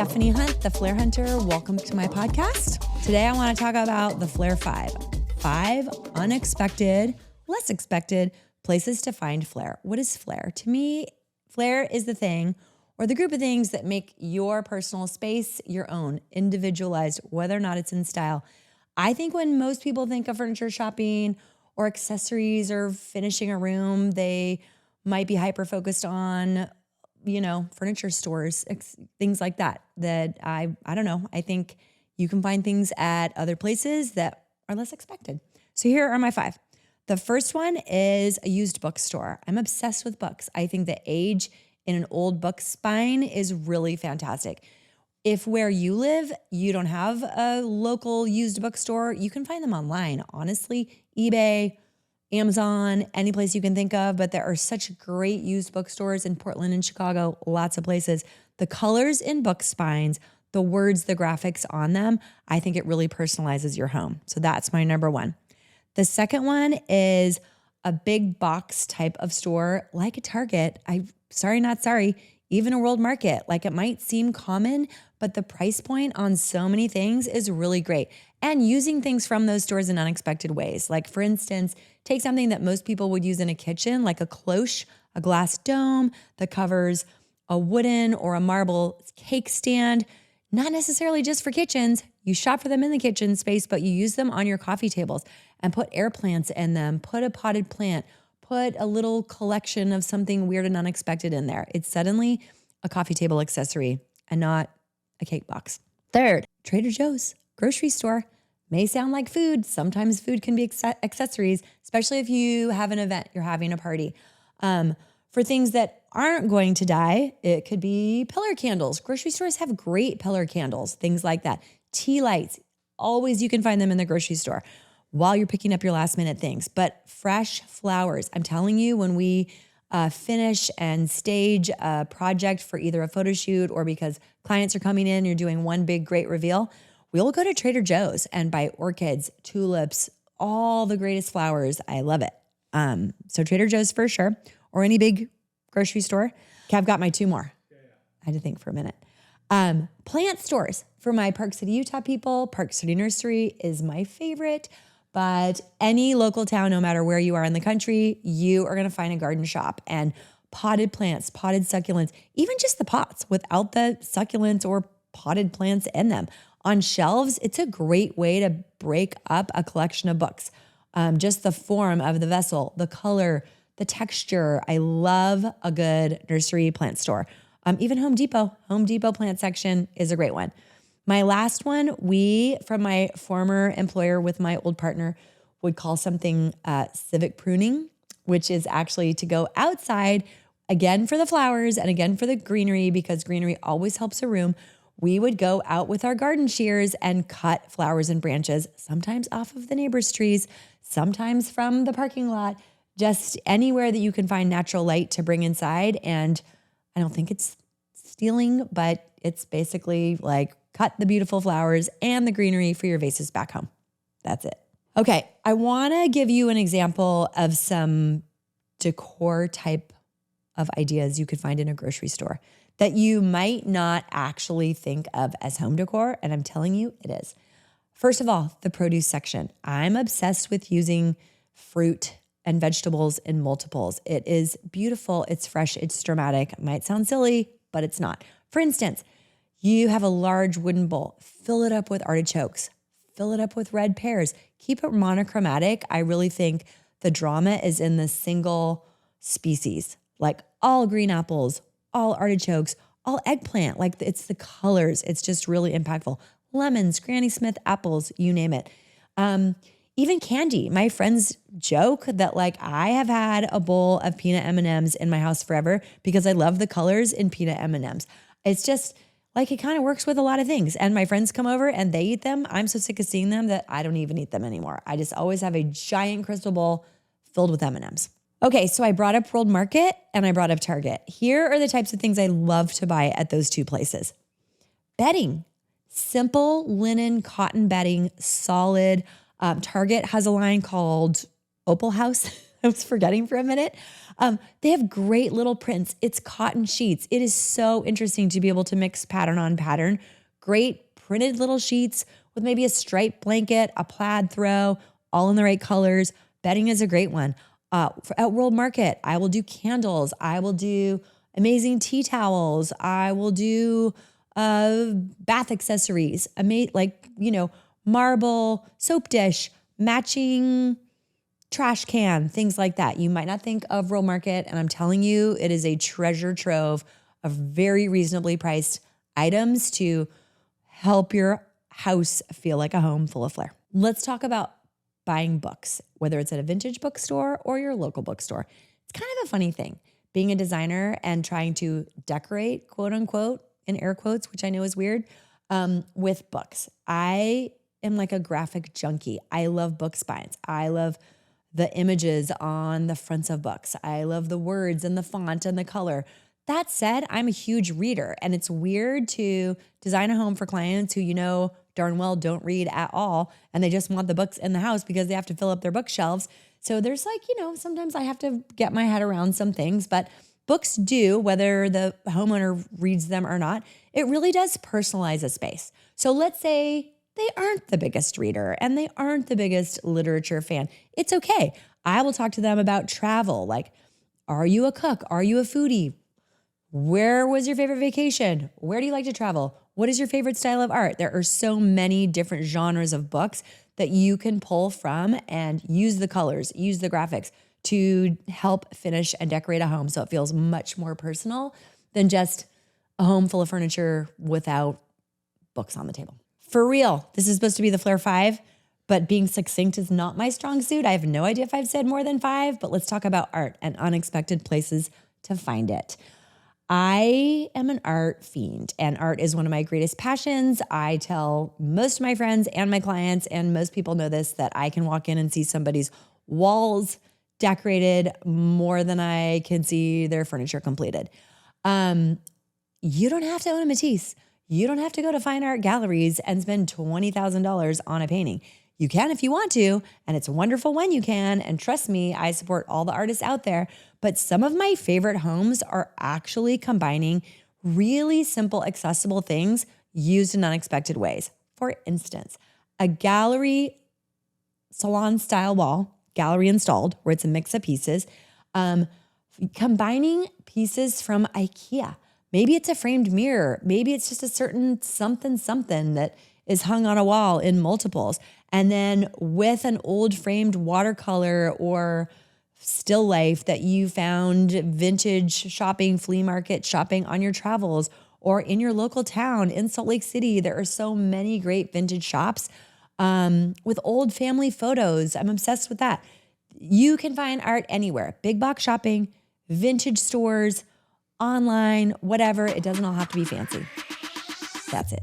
Stephanie Hunt, the Flairhunter. Welcome to my podcast. Today I want to talk about the Flair 5. 5 unexpected, less expected places to find Flair. What is Flair? To me, Flair is the thing or the group of things that make your personal space your own, individualized, whether or not it's in style. I think when most people think of furniture shopping or accessories or finishing a room, they might be hyper-focused on, furniture stores, things like that I don't know. I think you can find things at other places that are less expected. So here are my 5. The first one is a used bookstore. I'm obsessed with books. I think the age in an old book spine is really fantastic. If where you live, you don't have a local used bookstore, you can find them online. Honestly, eBay, Amazon, any place you can think of, but there are such great used bookstores in Portland and Chicago, lots of places. The colors in book spines, the words, the graphics on them, I think it really personalizes your home. So that's my number 1. The second one is a big box type of store like a Target. Even a World Market. Like it might seem common, but the price point on so many things is really great. And using things from those stores in unexpected ways. Like for instance, take something that most people would use in a kitchen, like a cloche, a glass dome that covers a wooden or a marble cake stand. Not necessarily just for kitchens. You shop for them in the kitchen space, but you use them on your coffee tables and put air plants in them, put a potted plant, put a little collection of something weird and unexpected in there. It's suddenly a coffee table accessory and not a cake box. Third, Trader Joe's, grocery store. May sound like food. Sometimes food can be accessories, especially if you have an event, you're having a party. For things that aren't going to die, it could be pillar candles. Grocery stores have great pillar candles, things like that. Tea lights, always you can find them in the grocery store while you're picking up your last minute things. But fresh flowers, I'm telling you, when we finish and stage a project for either a photo shoot or because clients are coming in, you're doing one big great reveal, we'll go to Trader Joe's and buy orchids, tulips, all the greatest flowers. I love it. So Trader Joe's for sure, or any big grocery store. Okay, I've got my 2 more. I had to think for a minute. Plant stores for my Park City, Utah people. Park City Nursery is my favorite. But any local town, no matter where you are in the country, you are going to find a garden shop and potted plants, potted succulents, even just the pots without the succulents or potted plants in them. On shelves, it's a great way to break up a collection of books. Just the form of the vessel, the color, the texture. I love a good nursery plant store. Even Home Depot plant section is a great one. My last one, from my former employer with my old partner, would call something civic pruning, which is actually to go outside, again for the flowers and again for the greenery, because greenery always helps a room. We would go out with our garden shears and cut flowers and branches, sometimes off of the neighbor's trees, sometimes from the parking lot, just anywhere that you can find natural light to bring inside. And I don't think it's stealing, but it's basically like cut the beautiful flowers and the greenery for your vases back home. That's it. Okay, I want to give you an example of some decor type of ideas you could find in a grocery store that you might not actually think of as home decor, and I'm telling you, it is. First of all, the produce section. I'm obsessed with using fruit and vegetables in multiples. It is beautiful, it's fresh, it's dramatic. It might sound silly, but it's not. For instance, you have a large wooden bowl, fill it up with artichokes, fill it up with red pears, keep it monochromatic. I really think the drama is in the single species, like all green apples, all artichokes, all eggplant, like it's the colors. It's just really impactful. Lemons, Granny Smith apples, you name it. Even candy. My friends joke that I have had a bowl of peanut M&Ms in my house forever because I love the colors in peanut M&Ms. It's just it kind of works with a lot of things. And my friends come over and they eat them. I'm so sick of seeing them that I don't even eat them anymore. I just always have a giant crystal bowl filled with M&Ms. Okay, so I brought up World Market and I brought up Target. Here are the types of things I love to buy at those 2 places. Bedding, simple linen cotton bedding, solid. Target has a line called Opal House. I was forgetting for a minute. They have great little prints. It's cotton sheets. It is so interesting to be able to mix pattern on pattern. Great printed little sheets with maybe a striped blanket, a plaid throw, all in the right colors. Bedding is a great one. At World Market, I will do candles. I will do amazing tea towels. I will do bath accessories. Marble, soap dish, matching trash can, things like that. You might not think of World Market, and I'm telling you, it is a treasure trove of very reasonably priced items to help your house feel like a home full of flair. Let's talk about buying books, whether it's at a vintage bookstore or your local bookstore. It's kind of a funny thing, being a designer and trying to decorate, quote unquote, in air quotes, which I know is weird, with books. I am like a graphic junkie. I love book spines. I love the images on the fronts of books. I love the words and the font and the color. That said, I'm a huge reader, and it's weird to design a home for clients who darn well don't read at all, and they just want the books in the house because they have to fill up their bookshelves. So there's sometimes I have to get my head around some things, but books do, whether the homeowner reads them or not, it really does personalize a space. So let's say they aren't the biggest reader and they aren't the biggest literature fan. It's okay. I will talk to them about travel. Like, are you a cook? Are you a foodie? Where was your favorite vacation? Where do you like to travel? What is your favorite style of art? There are so many different genres of books that you can pull from and use the colors, use the graphics to help finish and decorate a home so it feels much more personal than just a home full of furniture without books on the table. For real, this is supposed to be the Flair 5, but being succinct is not my strong suit. I have no idea if I've said more than 5, but let's talk about art and unexpected places to find it. I am an art fiend, and art is one of my greatest passions. I tell most of my friends and my clients, and most people know this, that I can walk in and see somebody's walls decorated more than I can see their furniture completed. You don't have to own a Matisse. You don't have to go to fine art galleries and spend $20,000 on a painting. You can if you want to, and it's wonderful when you can. And trust me, I support all the artists out there. But some of my favorite homes are actually combining really simple, accessible things used in unexpected ways. For instance, a gallery salon style wall, gallery installed, where it's a mix of pieces, combining pieces from IKEA. Maybe it's a framed mirror. Maybe it's just a certain something that is hung on a wall in multiples. And then with an old framed watercolor or still life that you found vintage shopping, flea market shopping on your travels or in your local town in Salt Lake City. There are so many great vintage shops with old family photos. I'm obsessed with that. You can find art anywhere. Big box shopping, vintage stores, online, whatever. It doesn't all have to be fancy. That's it.